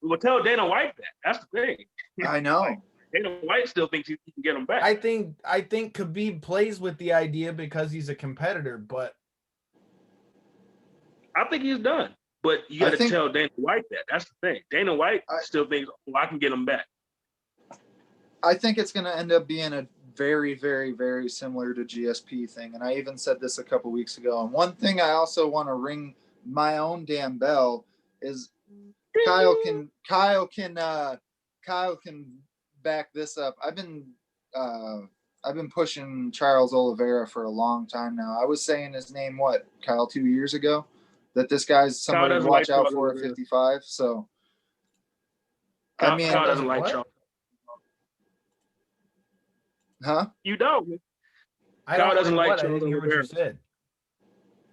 Well, tell Dana White that. That's the thing.
I know.
Like, Dana White still thinks he can get him back.
I think Khabib plays with the idea because he's a competitor, but
I think he's done. But you got to tell Dana White that. That's the thing. Dana White still thinks, I can get him back.
I think it's going to end up being a very, very, very similar to GSP thing. And I even said this a couple weeks ago. And one thing I also want to ring my own damn bell is Kyle can back this up. I've been pushing Charles Oliveira for a long time now. I was saying his name, Kyle, 2 years ago, that this guy's somebody to watch out for at 55. So,
Kyle doesn't like Charles.
Huh?
You don't.
Kyle doesn't like Charles Oliveira.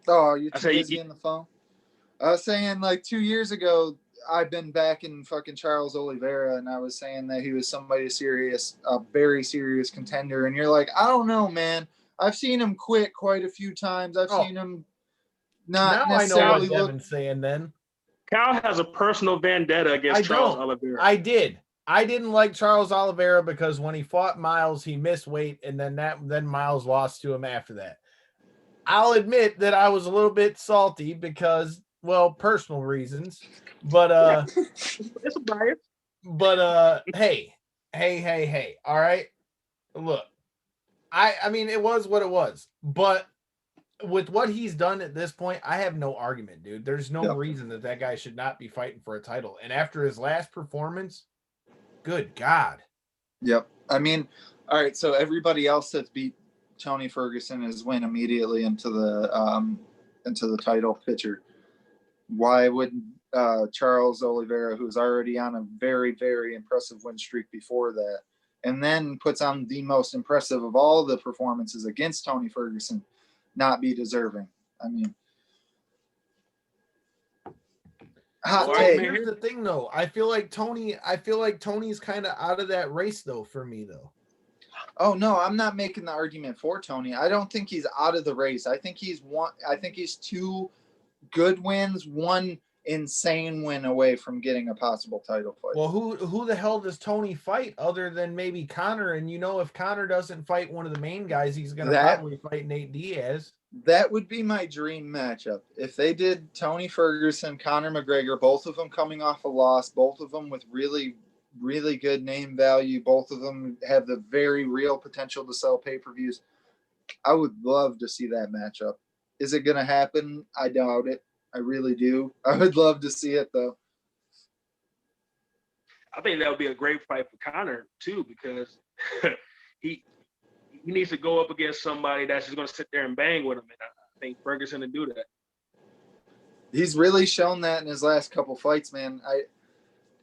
Oh, are you too busy on the phone? I was saying, like, 2 years ago, I've been backing fucking Charles Oliveira, and I was saying that he was somebody serious, a very serious contender. And you're like, I don't know, man. I've seen him quit quite a few times. I've seen him not
now
necessarily
I know what Devin's saying then.
Kyle has a personal vendetta against Charles Oliveira.
I didn't like Charles Oliveira because when he fought Miles, he missed weight, and then Miles lost to him after that. I'll admit that I was a little bit salty because, well, personal reasons. But
it's a bias.
But hey. All right. Look, I mean, it was what it was. But with what he's done at this point, I have no argument, dude. There's no reason that guy should not be fighting for a title. And after his last performance, good God.
Yep. I mean, all right. So everybody else that's beat Tony Ferguson has went immediately into the title picture. Why would Charles Oliveira, who's already on a very, very impressive win streak before that, and then puts on the most impressive of all the performances against Tony Ferguson, not be deserving? I mean, hot take.
Here's the thing, though. I feel like Tony's kind of out of that race, though, for me, though.
Oh no, I'm not making the argument for Tony. I don't think he's out of the race. I think he's 2 good wins, 1 insane win away from getting a possible title fight.
Well, who the hell does Tony fight other than maybe Conor? And if Conor doesn't fight one of the main guys, he's going to probably fight Nate Diaz.
That would be my dream matchup. If they did Tony Ferguson, Conor McGregor, both of them coming off a loss, both of them with really, really good name value, both of them have the very real potential to sell pay-per-views. I would love to see that matchup. Is it going to happen? I doubt it. I really do. I would love to see it, though.
I think that would be a great fight for Conor, too, because he needs to go up against somebody that's just going to sit there and bang with him. And I think Ferguson to do that.
He's really shown that in his last couple fights, man.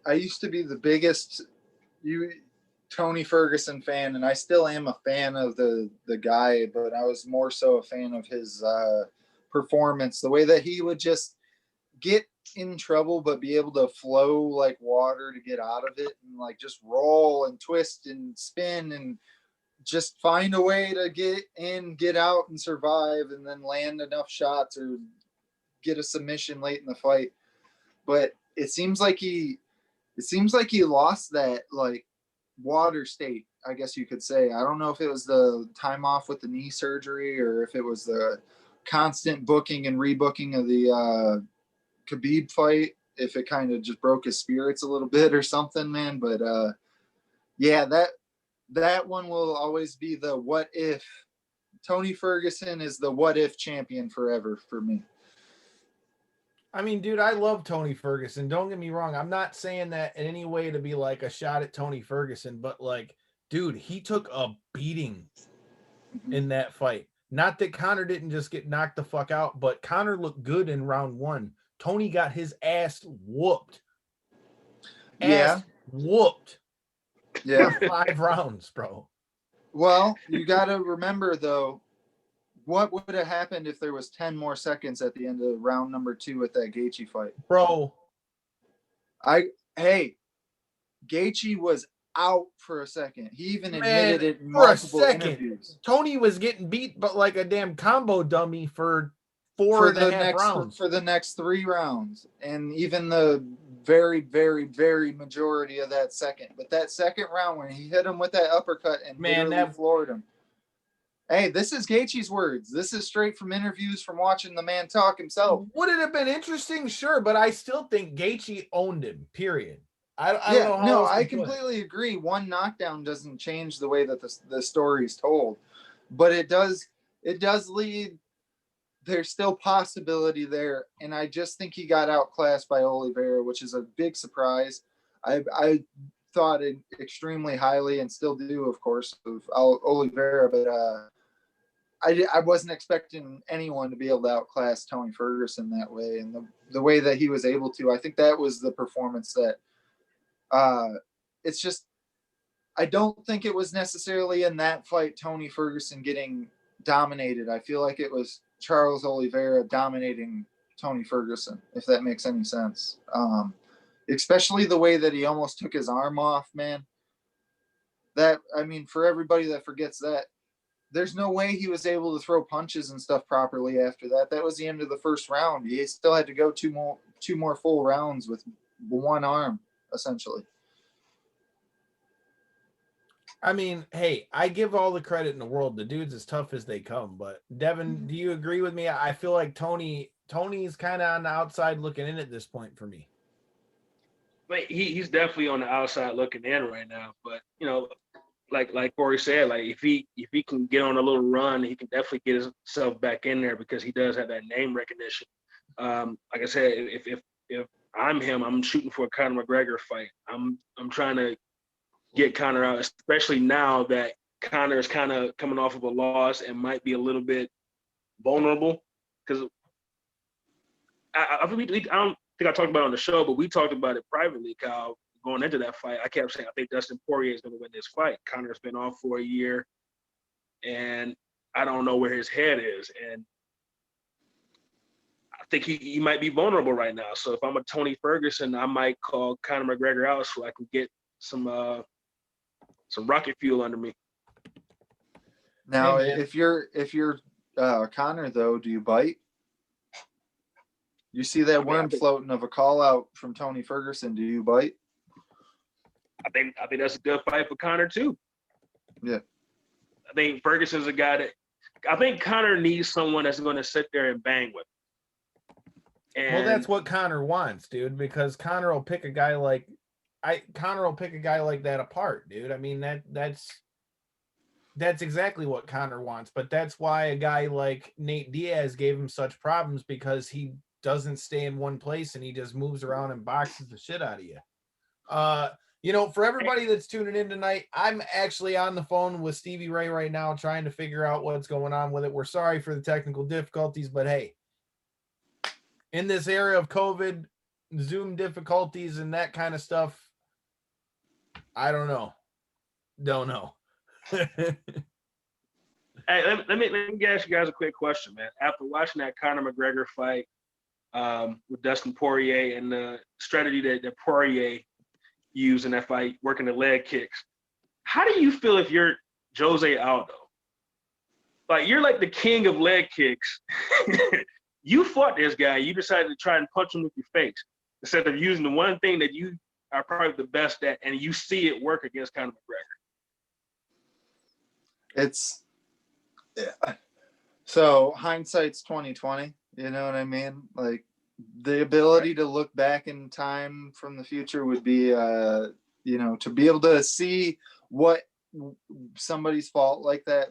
I used to be the biggest Tony Ferguson fan, and I still am a fan of the guy, but I was more so a fan of his performance, the way that he would just get in trouble but be able to flow like water to get out of it, and like just roll and twist and spin and just find a way to get in, get out and survive, and then land enough shots or get a submission late in the fight. But it seems like he lost that like water state, I guess you could say. I don't know if it was the time off with the knee surgery or if it was the constant booking and rebooking of the Khabib fight, if it kind of just broke his spirits a little bit or something, man. But yeah, that one will always be the what if. Tony Ferguson is the what if champion forever for me.
I mean, dude, I love Tony Ferguson. Don't get me wrong. I'm not saying that in any way to be like a shot at Tony Ferguson, but like, dude, he took a beating in that fight. Not that Conor didn't just get knocked the fuck out, but Conor looked good in round 1. Tony got his ass whooped.
Yeah.
Whooped.
Yeah.
For 5 rounds, bro.
Well, you got to remember, though, what would have happened if there was 10 more seconds at the end of round number 2 with that Gaethje fight?
Bro.
Gaethje was out for a second. He even admitted it in
for
multiple
a second.
interviews.
Tony was getting beat, but like a damn combo dummy for 4.5 rounds.
For the next 3 rounds. And even the very, very, very majority of that second. But that second round when he hit him with that uppercut and literally floored him. Hey, this is Gaethje's words. This is straight from interviews from watching the man talk himself.
Would it have been interesting? Sure, but I still think Gaethje owned him, period. I don't know how
I completely agree. One knockdown doesn't change the way that the story is told. But it does lead. There's still possibility there. And I just think he got outclassed by Oliveira, which is a big surprise. I thought it extremely highly and still do, of course, of Oliveira, but I wasn't expecting anyone to be able to outclass Tony Ferguson that way. And the way that he was able to, I think that was the performance that it's just, I don't think it was necessarily in that fight Tony Ferguson getting dominated. I feel like it was Charles Oliveira dominating Tony Ferguson, if that makes any sense. Especially the way that he almost took his arm off, man. That, I mean, for everybody that forgets that, there's no way he was able to throw punches and stuff properly after that. That was the end of the first round. He still had to go two more full rounds with one arm, essentially.
I mean, hey, I give all the credit in the world. The dude's as tough as they come. But Devin, do you agree with me? I feel like Tony's kind of on the outside looking in at this point for me.
But he's definitely on the outside looking in right now. But like Corey said, like if he can get on a little run, he can definitely get himself back in there because he does have that name recognition. Like I said, if I'm him, I'm shooting for a Conor McGregor fight. I'm trying to get Conor out, especially now that Conor is kind of coming off of a loss and might be a little bit vulnerable. Because I don't think I talked about it on the show, but we talked about it privately, Kyle, going into that fight. I kept saying I think Dustin Poirier is going to win this fight. Conor's been off for a year, and I don't know where his head is. And I think he might be vulnerable right now. So if I'm a Tony Ferguson, I might call Conor McGregor out so I can get some rocket fuel under me.
Now,
Hey,
if you're Conor, though, do you bite? You see that worm floating of a call out from Tony Ferguson. Do you bite?
I think that's a good fight for Conor too.
Yeah.
I think Ferguson's a guy that I think Conor needs someone that's going to sit there and bang with him. And
well, that's what Conor wants, dude, because Conor will pick a guy like that apart, dude. I mean, that's exactly what Conor wants, but that's why a guy like Nate Diaz gave him such problems, because he doesn't stay in one place and he just moves around and boxes the shit out of you. For everybody that's tuning in tonight, I'm actually on the phone with Stevie Ray right now trying to figure out what's going on with it. We're sorry for the technical difficulties, but hey, in this era of COVID, Zoom difficulties and that kind of stuff, I don't know. Don't know.
Hey, let me ask you guys a quick question, man. After watching that Conor McGregor fight with Dustin Poirier and the strategy that Poirier used in that fight, working the leg kicks, how do you feel if you're Jose Aldo? Like, you're like the king of leg kicks. You fought this guy. You decided to try and punch him with your face instead of using the one thing that you are probably the best at, and you see it work against Conor McGregor.
So hindsight's 2020. You know what I mean? Like, the ability to look back in time from the future would be, to be able to see what somebody's fault like that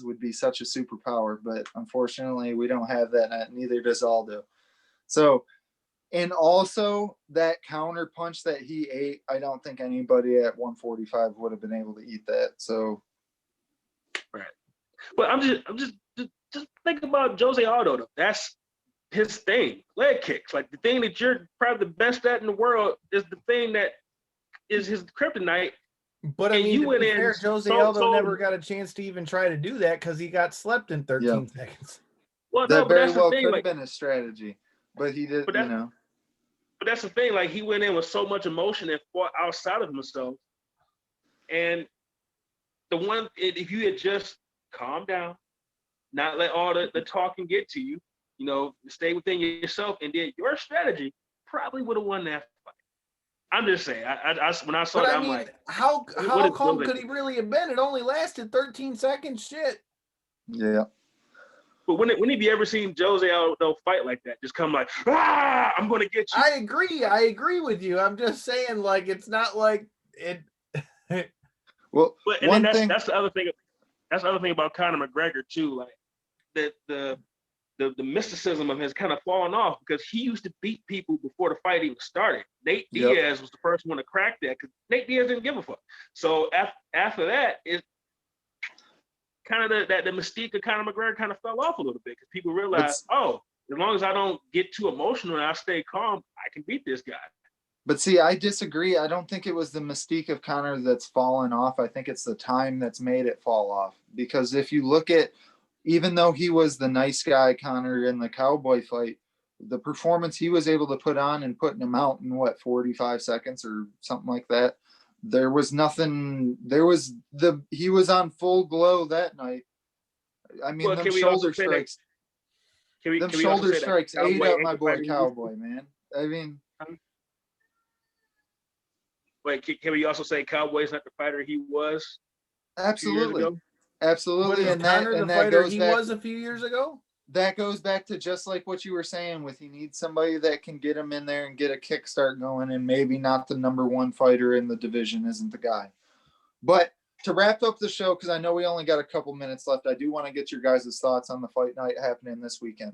would be such a superpower. But unfortunately, we don't have that. Neither does Aldo. So, and also that counter punch that he ate, I don't think anybody at 145 would have been able to eat that. So,
right. But I'm just think about Jose Aldo, though. That's his thing, leg kicks. Like, the thing that you're probably the best at in the world is the thing that is his kryptonite.
But I mean, to be fair, Jose Aldo never got a chance to even try to do that because he got slept in 13 seconds.
Well,
that
no,
very
that's
well
the thing.
could
Like,
have been a strategy, but he did. But
that's the thing. Like, he went in with so much emotion and fought outside of himself. And if you had just calmed down, not let all the talking get to you, stay within yourself and did your strategy, probably would have won that fight. I'm just saying. When I saw that, I'm like,
how calm could he really have been? It only lasted 13 seconds. Shit.
Yeah.
But when have you ever seen Jose Aldo fight like that? Just come like, I'm going to get you.
I agree with you. I'm just saying, like, it's not like it.
Well,
that's the other thing. That's the other thing about Conor McGregor too. Like, the mysticism of him has kind of fallen off, because he used to beat people before the fight even started. Nate Diaz was the first one to crack that, because Nate Diaz didn't give a fuck. So after that, it kind of the mystique of Conor McGregor kind of fell off a little bit, because people realized, as long as I don't get too emotional and I stay calm, I can beat this guy.
But see, I disagree. I don't think it was the mystique of Conor that's fallen off. I think it's the time that's made it fall off. Because if you look at, even though he was the nice guy, Conor, in the Cowboy fight, the performance he was able to put on and putting him out in 45 seconds or something like that. There was nothing. He was on full glow that night. I mean, them shoulder strikes. Them shoulder strikes ate up my boy Cowboy, man. I mean.
Wait, can we also say Cowboy's not the fighter he was?
Absolutely. Absolutely.
And Conor the fighter he was a few years ago?
That goes back to just like what you were saying with, he needs somebody that can get him in there and get a kickstart going, and maybe not the number one fighter in the division isn't the guy. But to wrap up the show, because I know we only got a couple minutes left, I do want to get your guys' thoughts on the fight night happening this weekend.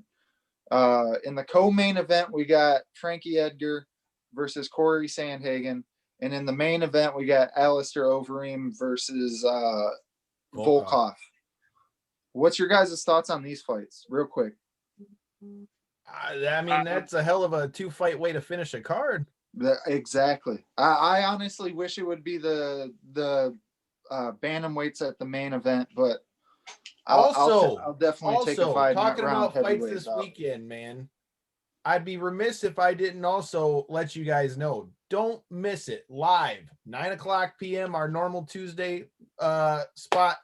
In the co-main event, we got Frankie Edgar versus Corey Sandhagen. And in the main event, we got Alistair Overeem versus Volkov. What's your guys' thoughts on these fights, real quick?
I mean, that's a hell of a 2-fight way to finish a card.
Exactly. I honestly wish it would be the bantamweights at the main event, but I'll definitely take a fight in that
talking
round
about fights
heavyweight
this
bout.
weekend, man. I'd be remiss if I didn't also let you guys know. Don't miss it. Live, 9:00 p.m., our normal Tuesday spot.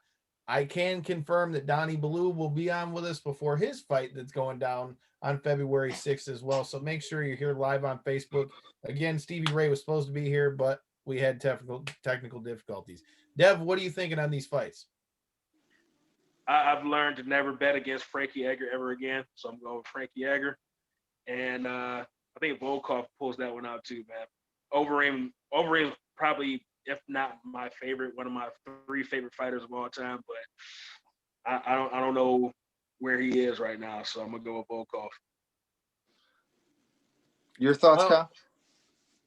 I can confirm that Donnie Blue will be on with us before his fight that's going down on February 6th as well. So make sure you're here live on Facebook. Again, Stevie Ray was supposed to be here, but we had technical difficulties. Dev, what are you thinking on these fights?
I've learned to never bet against Frankie Edgar ever again, so I'm going with Frankie Edgar. And I think Volkov pulls that one out too, man. Overeem probably, if not my favorite, one of my 3 favorite fighters of all time. But I don't know where he is right now, so I'm gonna go with Volkov.
Your thoughts, Kyle?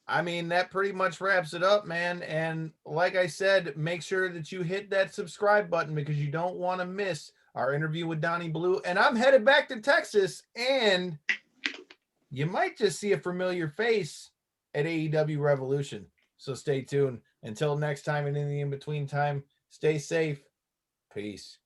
I mean, that pretty much wraps it up, man. And like I said, make sure that you hit that subscribe button because you don't want to miss our interview with Donnie Blue. And I'm headed back to Texas, and you might just see a familiar face at AEW Revolution. So stay tuned. Until next time and in the in-between time, stay safe. Peace.